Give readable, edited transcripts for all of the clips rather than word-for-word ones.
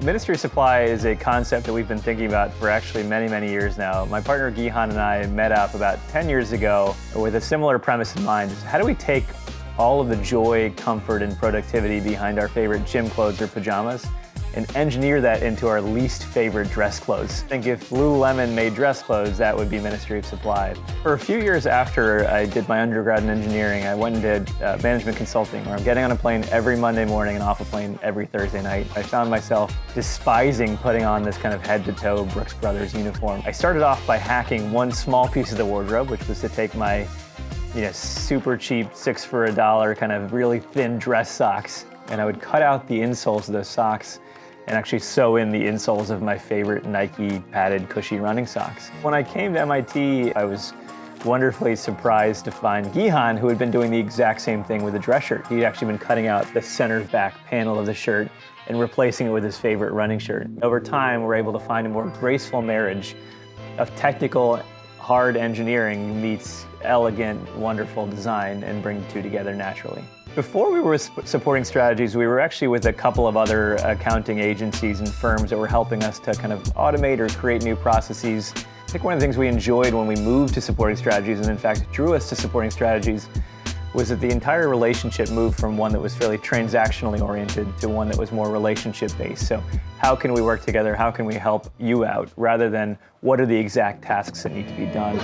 Ministry Supply is a concept that we've been thinking about for actually many, many years now. My partner Gihan and I met up about 10 years ago with a similar premise in mind. How do we take all of the joy, comfort, and productivity behind our favorite gym clothes or pajamas and engineer that into our least favorite dress clothes? I think if Lululemon made dress clothes, that would be Ministry of Supply. For a few years after I did my undergrad in engineering, I went and did management consulting, where I'm getting on a plane every Monday morning and off a plane every Thursday night. I found myself despising putting on this kind of head-to-toe Brooks Brothers uniform. I started off by hacking one small piece of the wardrobe, which was to take my super cheap 6 for $1 kind of really thin dress socks, and I would cut out the insoles of those socks and actually sew in the insoles of my favorite Nike padded cushy running socks. When I came to MIT, I was wonderfully surprised to find Gihan, who had been doing the exact same thing with a dress shirt. He'd actually been cutting out the center back panel of the shirt and replacing it with his favorite running shirt. Over time, we're able to find a more graceful marriage of technical, hard engineering meets elegant, wonderful design and bring the two together naturally. Before we were supporting strategies, we were actually with a couple of other accounting agencies and firms that were helping us to kind of automate or create new processes. I think one of the things we enjoyed when we moved to supporting strategies, and in fact drew us to supporting strategies, was that the entire relationship moved from one that was fairly transactionally oriented to one that was more relationship based. So how can we work together? How can we help you out? Rather than what are the exact tasks that need to be done?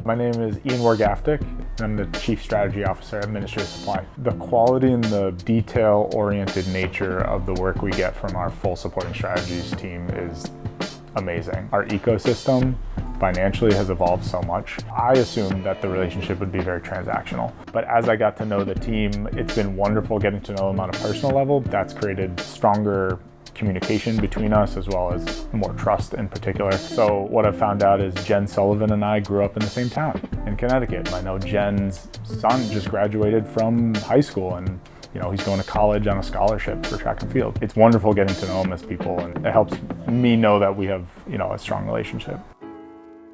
My name is Ian Wargaftic. I'm the Chief Strategy Officer at Ministry of Supply. The quality and the detail-oriented nature of the work we get from our full supporting strategies team is amazing. Our ecosystem financially has evolved so much. I assumed that the relationship would be very transactional. But as I got to know the team, it's been wonderful getting to know them on a personal level. That's created stronger communication between us, as well as more trust in particular. So what I've found out is Jen Sullivan and I grew up in the same town in Connecticut. I know Jen's son just graduated from high school, and he's going to college on a scholarship for track and field. It's wonderful getting to know them as people, and it helps me know that we have a strong relationship.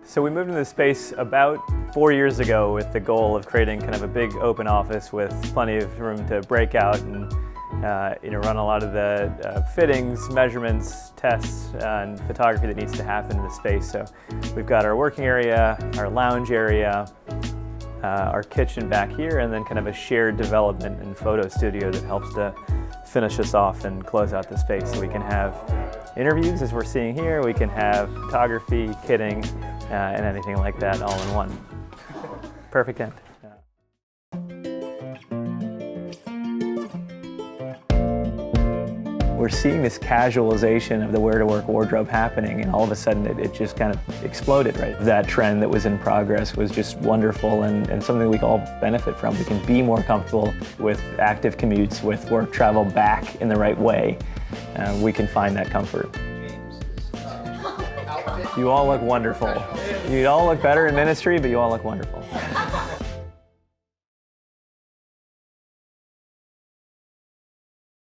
So we moved into this space about 4 years ago with the goal of creating kind of a big open office with plenty of room to break out and run a lot of the fittings, measurements, tests, and photography that needs to happen in the space. So we've got our working area, our lounge area, our kitchen back here, and then kind of a shared development and photo studio that helps to finish us off and close out the space. So we can have interviews, as we're seeing here, we can have photography, kitting, and anything like that all in one. Perfect end. We're seeing this casualization of the wear-to-work wardrobe happening, and all of a sudden it just kind of exploded, right? That trend that was in progress was just wonderful and something we can all benefit from. We can be more comfortable with active commutes, with work travel back in the right way. We can find that comfort. You all look wonderful. You all look better in ministry, but you all look wonderful.